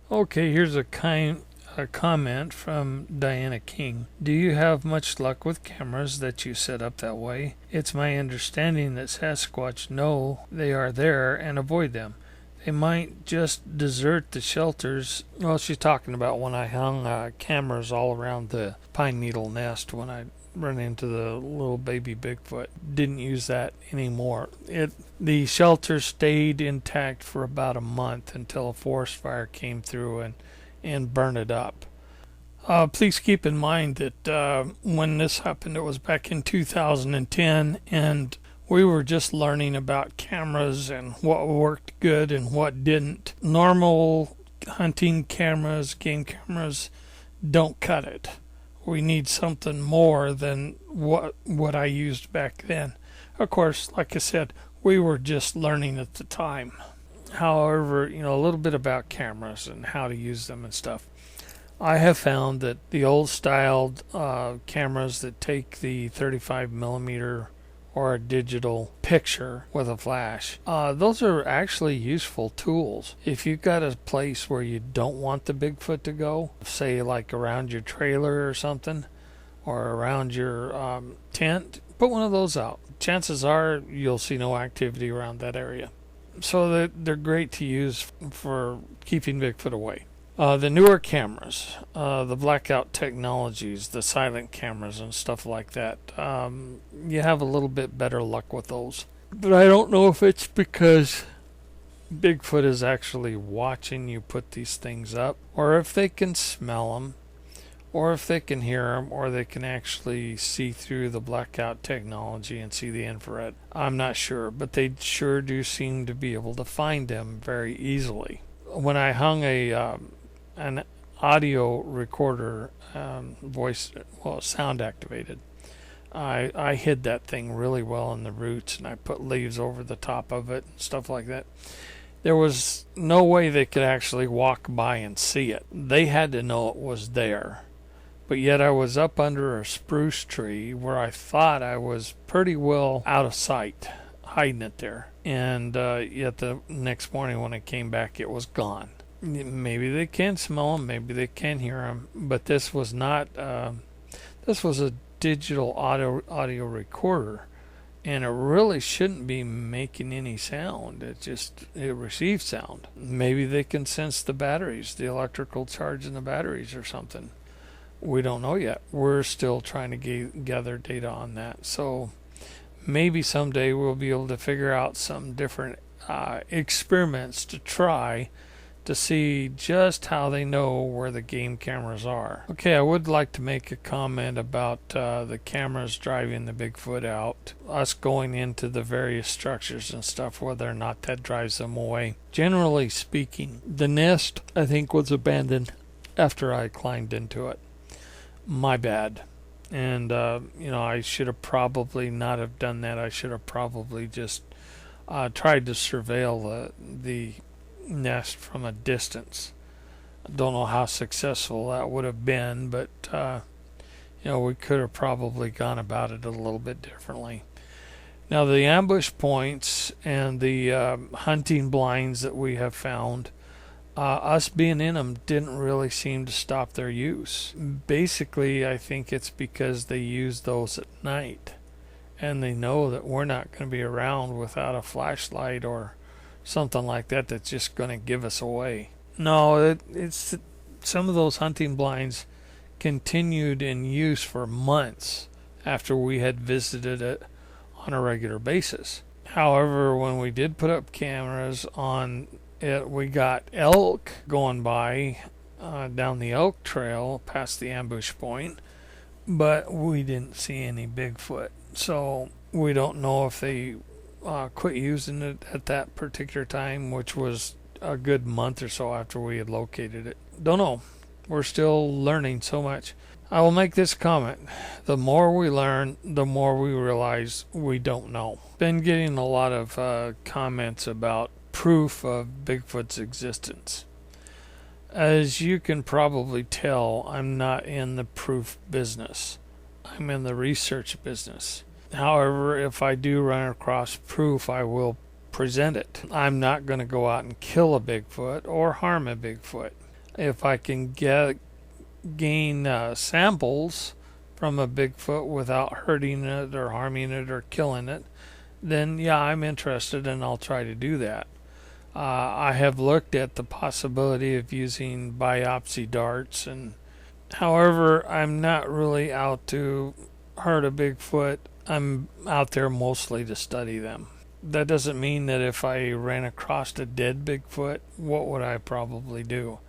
Okay, here's a comment from Diana King. Do you have much luck with cameras that you set up that way? It's my understanding that Sasquatch know they are there and avoid them. They might just desert the shelters. Well, she's talking about when I hung cameras all around the pine needle nest when I run into the little baby Bigfoot. Didn't use that anymore. The shelter stayed intact for about a month until a forest fire came through and burned it up. Please keep in mind that when this happened, it was back in 2010, and we were just learning about cameras and what worked good and what didn't. Normal hunting cameras, game cameras, don't cut it. We need something more than what I used back then. Of course, like I said, we were just learning at the time. However, a little bit about cameras and how to use them and stuff. I have found that the old styled cameras that take the 35 millimeter or a digital picture with a flash, those are actually useful tools. If you've got a place where you don't want the Bigfoot to go, say like around your trailer or something, or around your tent, put one of those out. Chances are you'll see no activity around that area. So they're great to use for keeping Bigfoot away. The newer cameras, the blackout technologies, the silent cameras and stuff like that, you have a little bit better luck with those. But I don't know if it's because Bigfoot is actually watching you put these things up, or if they can smell them, or if they can hear them, or they can actually see through the blackout technology and see the infrared. I'm not sure, but they sure do seem to be able to find them very easily. When I hung an audio recorder, sound activated, I hid that thing really well in the roots, and I put leaves over the top of it and stuff like that. There was no way they could actually walk by and see it. They had to know it was there. But yet I was up under a spruce tree where I thought I was pretty well out of sight, hiding it there. And yet the next morning when I came back, it was gone. Maybe they can smell them, maybe they can hear them, but this was not. This was a digital audio recorder, and it really shouldn't be making any sound. It receives sound. Maybe they can sense the batteries, the electrical charge in the batteries or something. We don't know yet. We're still trying to gather data on that. So maybe someday we'll be able to figure out some different experiments to try to see just how they know where the game cameras are. Okay, I would like to make a comment about the cameras driving the Bigfoot out, us going into the various structures and stuff, whether or not that drives them away. Generally speaking, the nest, I think, was abandoned after I climbed into it. My bad. And, I should have probably not have done that. I should have probably just tried to surveil the nest from a distance. I don't know how successful that would have been, but we could have probably gone about it a little bit differently. Now the ambush points and the hunting blinds that we have found, us being in them didn't really seem to stop their use. Basically, I think it's because they use those at night, and they know that we're not going to be around without a flashlight or something like that that's just going to give us away. No, it's some of those hunting blinds continued in use for months after we had visited it on a regular basis. However, when we did put up cameras on it, we got elk going by down the elk trail past the ambush point, but we didn't see any Bigfoot. So we don't know if they quit using it at that particular time, which was a good month or so after we had located it. Don't know. We're still learning so much. I will make this comment. The more we learn, the more we realize we don't know. Been getting a lot of comments about proof of Bigfoot's existence. As you can probably tell, I'm not in the proof business. I'm in the research business. However, if I do run across proof, I will present it. I'm not going to go out and kill a Bigfoot or harm a Bigfoot. If I can gain samples from a Bigfoot without hurting it or harming it or killing it, then yeah, I'm interested and I'll try to do that. I have looked at the possibility of using biopsy darts, and however, I'm not really out to hurt a Bigfoot. I'm out there mostly to study them. That doesn't mean that if I ran across a dead Bigfoot, what would I probably do?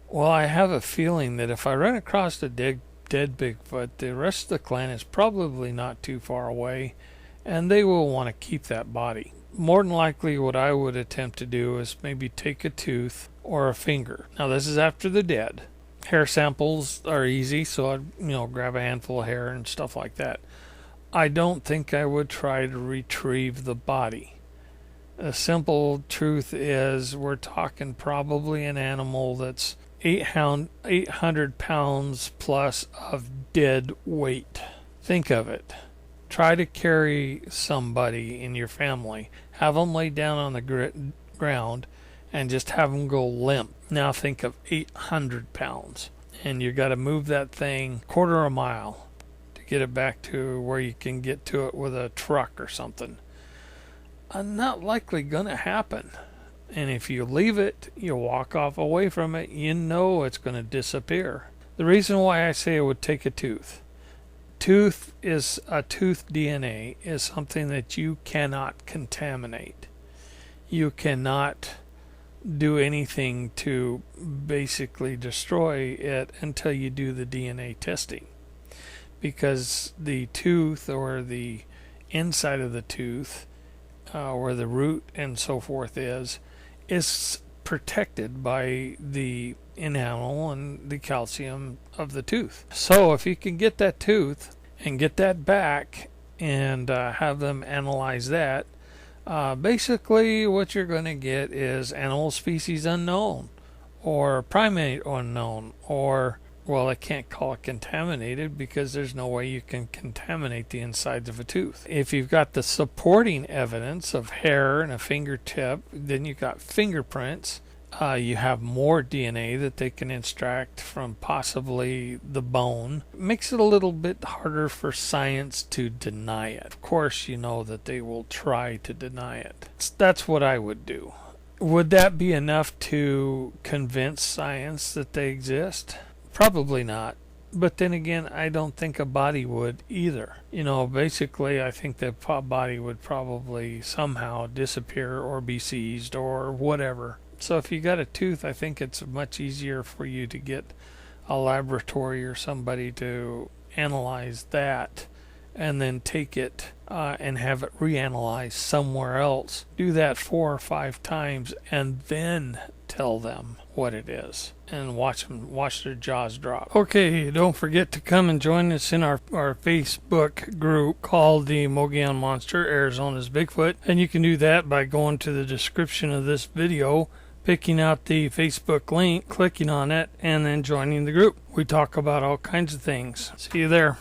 Well, I have a feeling that if I ran across a dead Bigfoot, the rest of the clan is probably not too far away, and they will want to keep that body. More than likely, what I would attempt to do is maybe take a tooth or a finger. Now, this is after the dead. Hair samples are easy, so I'd grab a handful of hair and stuff like that. I don't think I would try to retrieve the body. The simple truth is we're talking probably an animal that's 800 pounds plus of dead weight. Think of it. Try to carry somebody in your family. Have them lay down on the ground and just have them go limp. Now think of 800 pounds. And you got to move that thing quarter of a mile to get it back to where you can get to it with a truck or something. Not likely going to happen. And if you leave it, you walk off away from it, you know it's going to disappear. The reason why I say it would take a tooth. Tooth DNA is something that you cannot contaminate. You cannot do anything to basically destroy it until you do the DNA testing. Because the tooth or the inside of the tooth, where the root and so forth is protected by the enamel and the calcium of the tooth. So if you can get that tooth and get that back and have them analyze that, basically what you're going to get is animal species unknown or primate unknown, or, well, I can't call it contaminated because there's no way you can contaminate the insides of a tooth. If you've got the supporting evidence of hair and a fingertip, then you've got fingerprints. You have more DNA that they can extract from possibly the bone. It makes it a little bit harder for science to deny it. Of course, you know that they will try to deny it. That's what I would do. Would that be enough to convince science that they exist? Probably not. But then again, I don't think a body would either. Basically, I think the body would probably somehow disappear or be seized or whatever. So if you got a tooth, I think it's much easier for you to get a laboratory or somebody to analyze that and then take it and have it reanalyzed somewhere else. Do that 4 or 5 times and then tell them what it is and watch their jaws drop. Okay, don't forget to come and join us in our Facebook group called the Mogollon Monster, Arizona's Bigfoot. And you can do that by going to the description of this video, picking out the Facebook link, clicking on it, and then joining the group. We talk about all kinds of things. See you there.